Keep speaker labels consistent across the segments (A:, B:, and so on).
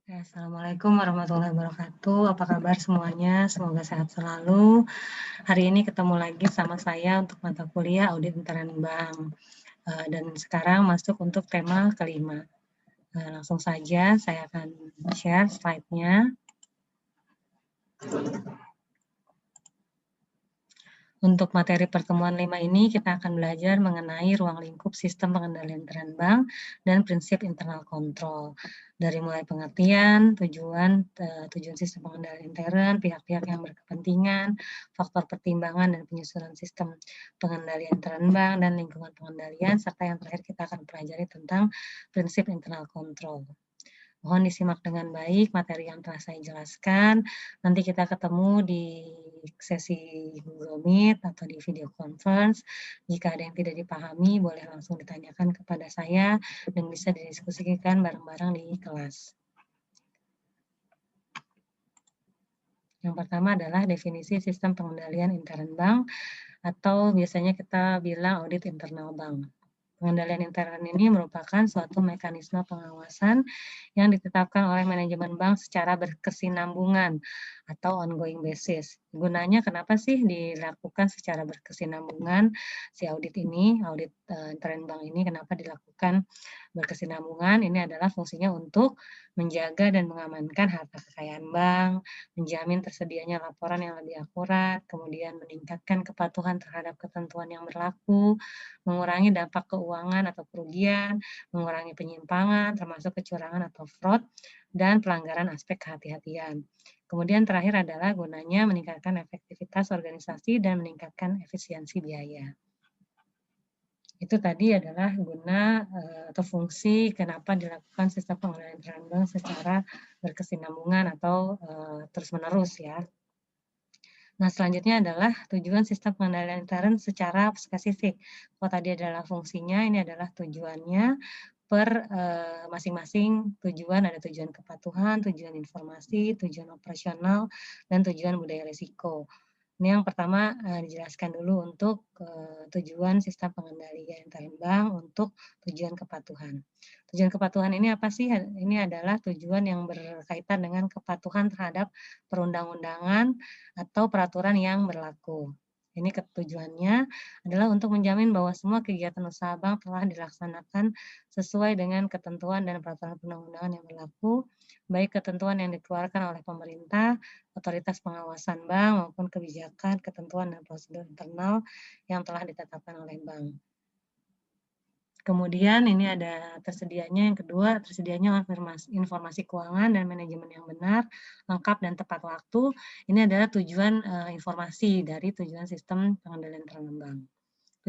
A: Assalamualaikum warahmatullahi wabarakatuh. Apa kabar semuanya? Semoga sehat selalu. Hari ini ketemu lagi sama saya untuk mata kuliah Audit Intern Bank. Dan sekarang masuk untuk tema kelima. Langsung saja saya akan share slide-nya. Untuk materi pertemuan 5 ini, kita akan belajar mengenai ruang lingkup sistem pengendalian intern bank dan prinsip internal kontrol. Dari mulai pengertian, tujuan sistem pengendalian intern, pihak-pihak yang berkepentingan, faktor pertimbangan dan penyusunan sistem pengendalian intern bank, dan lingkungan pengendalian, serta yang terakhir kita akan pelajari tentang prinsip internal kontrol. Mohon disimak dengan baik materi yang telah saya jelaskan. Nanti kita ketemu di sesi Google Meet atau di video conference. Jika ada yang tidak dipahami, boleh langsung ditanyakan kepada saya dan bisa didiskusikan bareng-bareng di kelas. Yang pertama adalah definisi sistem pengendalian intern bank atau biasanya kita bilang audit internal bank. Pengendalian intern ini merupakan suatu mekanisme pengawasan yang ditetapkan oleh manajemen bank secara berkesinambungan atau ongoing basis. Gunanya kenapa sih dilakukan secara berkesinambungan si audit ini, audit intern bank ini kenapa dilakukan berkesinambungan? Ini adalah fungsinya untuk menjaga dan mengamankan harta kekayaan bank, menjamin tersedianya laporan yang lebih akurat, kemudian meningkatkan kepatuhan terhadap ketentuan yang berlaku, mengurangi dampak keuangan atau kerugian, mengurangi penyimpangan termasuk kecurangan atau fraud, dan pelanggaran aspek kehati-hatian. Kemudian terakhir adalah gunanya meningkatkan efektivitas organisasi dan meningkatkan efisiensi biaya. Itu tadi adalah guna atau fungsi kenapa dilakukan sistem pengendalian intern bank secara berkesinambungan atau terus-menerus ya. Nah, selanjutnya adalah tujuan sistem pengendalian intern secara spesifik. Kalau tadi adalah fungsinya, ini adalah tujuannya per masing-masing tujuan, ada tujuan kepatuhan, tujuan informasi, tujuan operasional, dan tujuan budaya risiko. Ini yang pertama dijelaskan dulu untuk tujuan sistem pengendalian intern bank untuk tujuan kepatuhan. Tujuan kepatuhan ini apa sih? Ini adalah tujuan yang berkaitan dengan kepatuhan terhadap perundang-undangan atau peraturan yang berlaku. Ini tujuannya adalah untuk menjamin bahwa semua kegiatan usaha bank telah dilaksanakan sesuai dengan ketentuan dan peraturan perundang-undangan yang berlaku, baik ketentuan yang dikeluarkan oleh pemerintah, otoritas pengawasan bank maupun kebijakan, ketentuan, dan prosedur internal yang telah ditetapkan oleh bank. Kemudian ini ada tersedianya yang kedua, tersedianya informasi keuangan dan manajemen yang benar, lengkap, dan tepat waktu. Ini adalah tujuan informasi dari tujuan sistem pengendalian intern bank.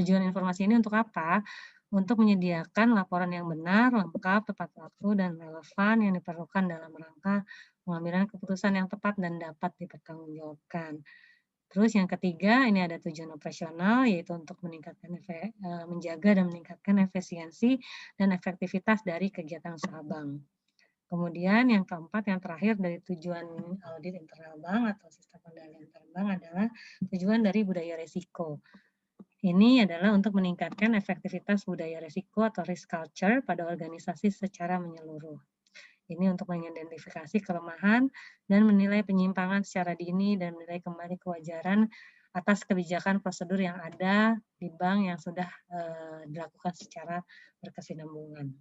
A: Tujuan informasi ini untuk apa? Untuk menyediakan laporan yang benar, lengkap, tepat waktu, dan relevan yang diperlukan dalam rangka pengambilan keputusan yang tepat dan dapat dipertanggungjawabkan. Terus yang ketiga, ini ada tujuan operasional, yaitu untuk menjaga dan meningkatkan efisiensi dan efektivitas dari kegiatan usaha bank. Kemudian yang keempat, yang terakhir dari tujuan audit internal bank atau sistem pengendalian internal bank adalah tujuan dari budaya risiko. Ini adalah untuk meningkatkan efektivitas budaya risiko atau risk culture pada organisasi secara menyeluruh. Ini untuk mengidentifikasi kelemahan dan menilai penyimpangan secara dini dan menilai kembali kewajaran atas kebijakan prosedur yang ada di bank yang sudah dilakukan secara berkesinambungan.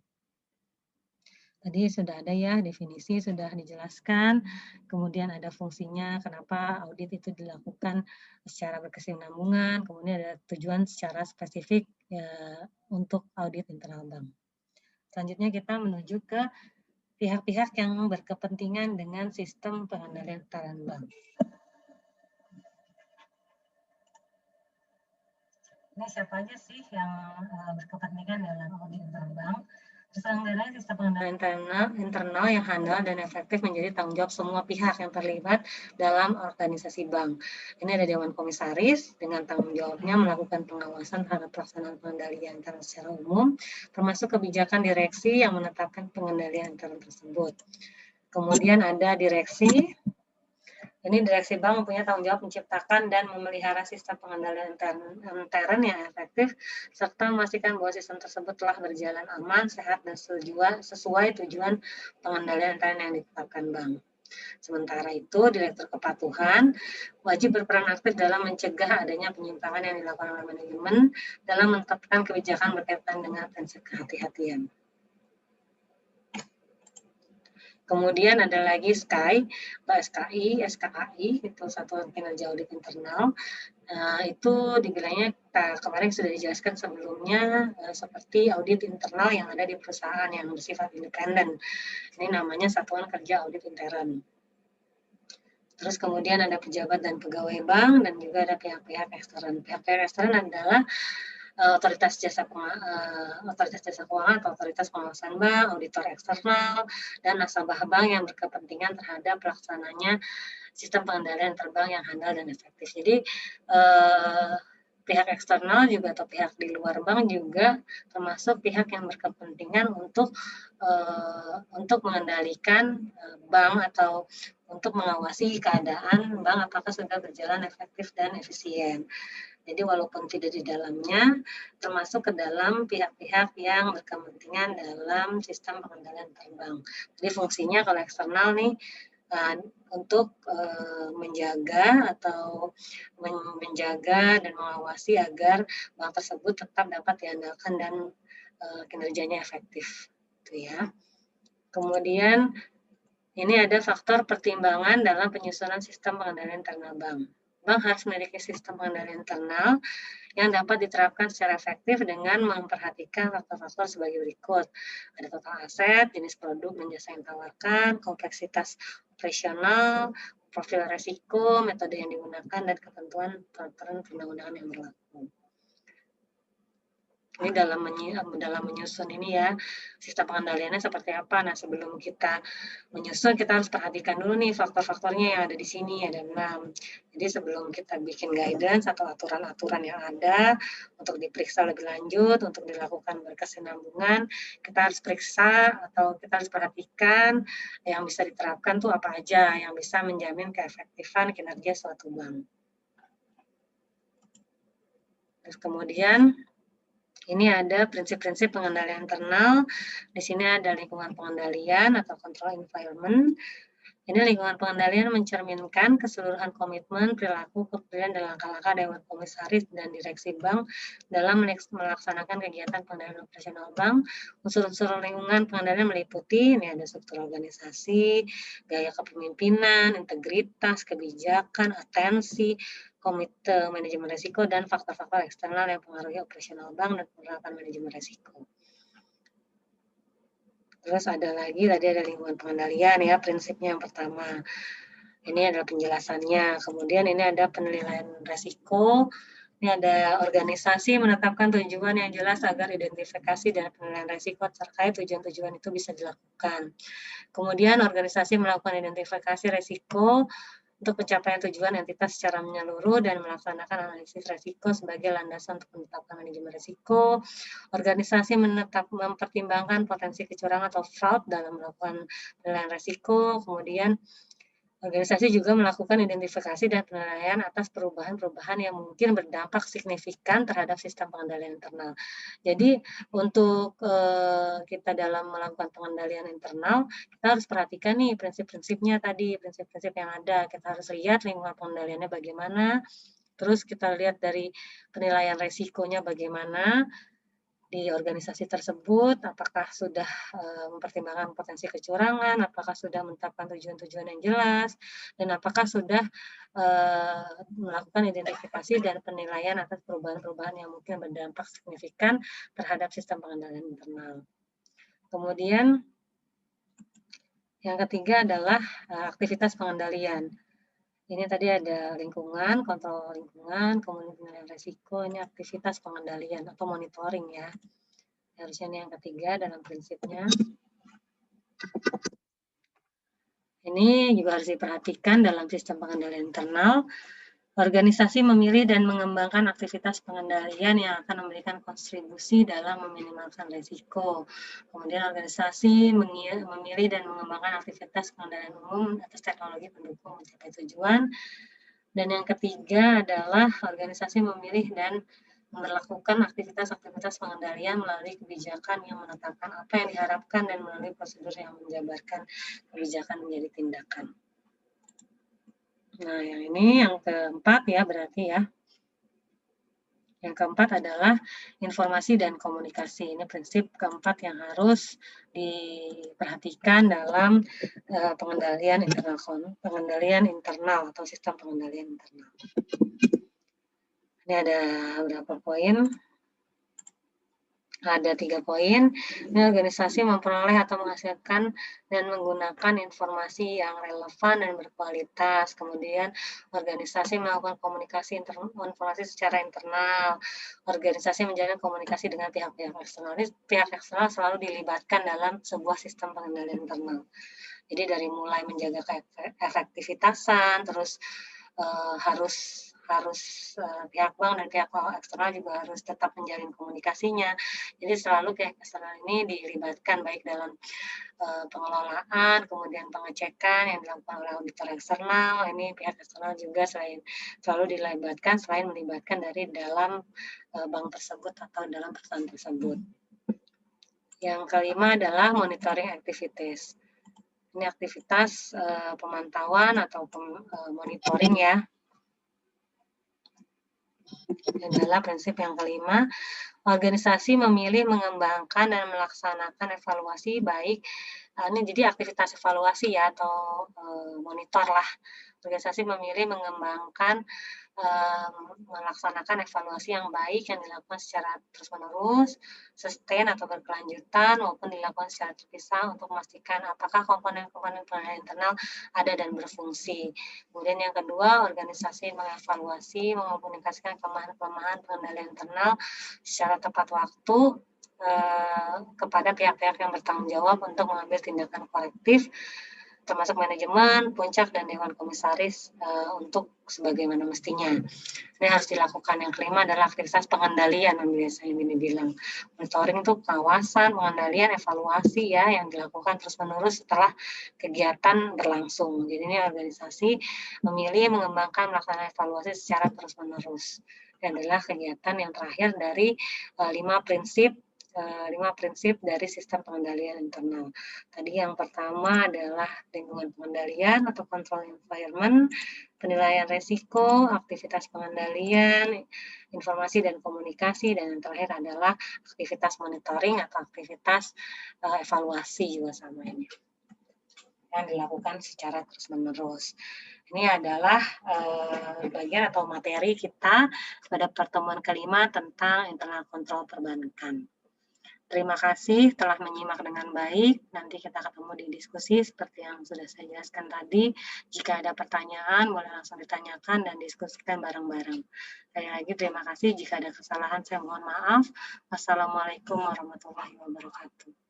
A: Tadi sudah ada ya definisi, sudah dijelaskan, kemudian ada fungsinya, kenapa audit itu dilakukan secara berkesinambungan, kemudian ada tujuan secara spesifik untuk audit internal bank. Selanjutnya kita menuju ke pihak-pihak yang berkepentingan dengan sistem pengendalian intern bank. Ini siapa aja sih yang berkepentingan dalam audit intern bank? Terselenggaranya sistem pengendalian internal yang handal dan efektif menjadi tanggung jawab semua pihak yang terlibat dalam organisasi bank. Ini ada Dewan Komisaris dengan tanggung jawabnya melakukan pengawasan terhadap pelaksanaan pengendalian intern secara umum, termasuk kebijakan direksi yang menetapkan pengendalian intern tersebut. Kemudian ada direksi Ini direksi bank mempunyai tanggung jawab menciptakan dan memelihara sistem pengendalian intern yang efektif, serta memastikan bahwa sistem tersebut telah berjalan aman, sehat, dan sesuai tujuan pengendalian intern yang ditetapkan bank. Sementara itu, Direktur Kepatuhan wajib berperan aktif dalam mencegah adanya penyimpangan yang dilakukan oleh manajemen dalam menetapkan kebijakan berkaitan dengan prinsip kehati-hatian. Kemudian ada lagi SKAI, itu Satuan Kinerja Audit Internal. Itu dibilangnya kemarin sudah dijelaskan sebelumnya, seperti audit internal yang ada di perusahaan yang bersifat independen. Ini namanya Satuan Kerja Audit Intern. Terus kemudian ada pejabat dan pegawai bank, dan juga ada pihak-pihak ekstern. Pihak-pihak ekstern adalah otoritas jasa keuangan atau otoritas pengawasan bank, auditor eksternal, dan nasabah bank yang berkepentingan terhadap pelaksananya sistem pengendalian terbang yang handal dan efektif. Jadi pihak eksternal juga atau pihak di luar bank juga termasuk pihak yang berkepentingan untuk mengendalikan bank atau untuk mengawasi keadaan bank apakah sudah berjalan efektif dan efisien. Jadi walaupun tidak di dalamnya, termasuk ke dalam pihak-pihak yang berkepentingan dalam sistem pengendalian terbang. Jadi fungsinya kalau eksternal nih untuk menjaga atau menjaga dan mengawasi agar bank tersebut tetap dapat diandalkan dan kinerjanya efektif, gitu ya. Kemudian ini ada faktor pertimbangan dalam penyusunan sistem pengendalian internal bank. Bank harus memiliki sistem pengendalian internal yang dapat diterapkan secara efektif dengan memperhatikan faktor-faktor sebagai berikut. Ada total aset, jenis produk dan jasa yang ditawarkan, kompleksitas operasional, profil resiko, metode yang digunakan, dan ketentuan peraturan perundang-undangan yang berlaku. Ini dalam menyusun ini ya, sistem pengendaliannya seperti apa. Nah, sebelum kita menyusun, kita harus perhatikan dulu nih faktor-faktornya yang ada di sini, ada 6. Jadi sebelum kita bikin guidance atau aturan-aturan yang ada untuk diperiksa lebih lanjut, untuk dilakukan berkesinambungan, kita harus periksa atau kita harus perhatikan yang bisa diterapkan tuh apa aja, yang bisa menjamin keefektifan kinerja suatu bank. Terus kemudian ini ada prinsip-prinsip pengendalian internal. Di sini ada lingkungan pengendalian atau control environment. Ini lingkungan pengendalian mencerminkan keseluruhan komitmen, perilaku, kepedulian, dan langkah-langkah Dewan Komisaris dan Direksi Bank dalam melaksanakan kegiatan pengendalian operasional bank. Unsur-unsur lingkungan pengendalian meliputi, ini ada struktur organisasi, gaya kepemimpinan, integritas, kebijakan, atensi, komite manajemen risiko, dan faktor-faktor eksternal yang mempengaruhi operasional bank dan penerapan manajemen risiko. Terus ada lagi, tadi ada lingkungan pengendalian ya, prinsipnya yang pertama. Ini adalah penjelasannya. Kemudian ini ada penilaian risiko. Ini ada organisasi menetapkan tujuan yang jelas agar identifikasi dan penilaian risiko terkait tujuan-tujuan itu bisa dilakukan. Kemudian organisasi melakukan identifikasi risiko untuk pencapaian tujuan entitas secara menyeluruh dan melaksanakan analisis risiko sebagai landasan untuk menetapkan manajemen risiko. Organisasi mempertimbangkan potensi kecurangan atau fraud dalam melakukan penilaian risiko. Kemudian organisasi juga melakukan identifikasi dan penilaian atas perubahan-perubahan yang mungkin berdampak signifikan terhadap sistem pengendalian internal. Jadi untuk kita dalam melakukan pengendalian internal, kita harus perhatikan nih prinsip-prinsipnya tadi, prinsip-prinsip yang ada. Kita harus lihat lingkungan pengendaliannya bagaimana, terus kita lihat dari penilaian resikonya bagaimana di organisasi tersebut, apakah sudah mempertimbangkan potensi kecurangan, apakah sudah menetapkan tujuan-tujuan yang jelas, dan apakah sudah melakukan identifikasi dan penilaian atas perubahan-perubahan yang mungkin berdampak signifikan terhadap sistem pengendalian internal. Kemudian yang ketiga adalah aktivitas pengendalian. Ini tadi ada lingkungan, kontrol lingkungan, kemudian penilaian risiko, ini aktivitas pengendalian atau monitoring ya. Harusnya ini yang ketiga dalam prinsipnya. Ini juga harus diperhatikan dalam sistem pengendalian internal. Organisasi memilih dan mengembangkan aktivitas pengendalian yang akan memberikan kontribusi dalam meminimalkan risiko. Kemudian organisasi memilih dan mengembangkan aktivitas pengendalian umum atas teknologi pendukung mencapai tujuan. Dan yang ketiga adalah organisasi memilih dan melakukan aktivitas-aktivitas pengendalian melalui kebijakan yang menetapkan apa yang diharapkan dan melalui prosedur yang menjabarkan kebijakan menjadi tindakan. Nah, yang ini yang keempat ya berarti ya. Yang keempat adalah informasi dan komunikasi. Ini prinsip keempat yang harus diperhatikan dalam pengendalian internal atau sistem pengendalian internal. Ini ada beberapa poin. Ada 3 poin. Ini organisasi memperoleh atau menghasilkan dan menggunakan informasi yang relevan dan berkualitas. Kemudian organisasi melakukan informasi secara internal. Organisasi menjalin komunikasi dengan pihak-pihak eksternal. Ini pihak eksternal selalu dilibatkan dalam sebuah sistem pengendalian internal. Jadi dari mulai menjaga efektivitasan, terus harus pihak bank dan pihak eksternal juga harus tetap menjalin komunikasinya. Jadi selalu pihak eksternal ini dilibatkan baik dalam pengelolaan, kemudian pengecekan yang dilakukan oleh auditor eksternal. Ini pihak eksternal juga selalu dilibatkan selain melibatkan dari dalam bank tersebut atau dalam perusahaan tersebut. Yang kelima adalah monitoring activities. Ini aktivitas pemantauan atau monitoring ya. Dan adalah prinsip yang kelima, organisasi memilih mengembangkan dan melaksanakan evaluasi baik, ini jadi aktivitas evaluasi ya atau monitor lah. Organisasi memilih mengembangkan, melaksanakan evaluasi yang baik yang dilakukan secara terus-menerus, sustain atau berkelanjutan maupun dilakukan secara terpisah untuk memastikan apakah komponen-komponen pengendalian internal ada dan berfungsi. Kemudian yang kedua, organisasi mengevaluasi, mengkomunikasikan kelemahan pengendalian internal secara tepat waktu kepada pihak-pihak yang bertanggung jawab untuk mengambil tindakan korektif, termasuk manajemen, puncak, dan dewan komisaris untuk sebagaimana mestinya. Ini harus dilakukan. Yang kelima adalah aktivitas pengendalian yang biasanya ini bilang. Monitoring itu pengawasan, pengendalian, evaluasi ya yang dilakukan terus-menerus setelah kegiatan berlangsung. Jadi ini organisasi memilih, mengembangkan, melaksanakan evaluasi secara terus-menerus. Dan adalah kegiatan yang terakhir dari 5 prinsip dari sistem pengendalian internal. Tadi yang pertama adalah lingkungan pengendalian atau control environment, penilaian resiko, aktivitas pengendalian, informasi dan komunikasi, dan yang terakhir adalah aktivitas monitoring atau aktivitas evaluasi juga sama ini yang dilakukan secara terus-menerus. Ini adalah bagian atau materi kita pada pertemuan kelima tentang internal control perbankan. Terima kasih telah menyimak dengan baik. Nanti kita ketemu di diskusi seperti yang sudah saya jelaskan tadi. Jika ada pertanyaan, boleh langsung ditanyakan dan diskusikan bareng-bareng. Sekali lagi terima kasih. Jika ada kesalahan, saya mohon maaf. Wassalamualaikum warahmatullahi wabarakatuh.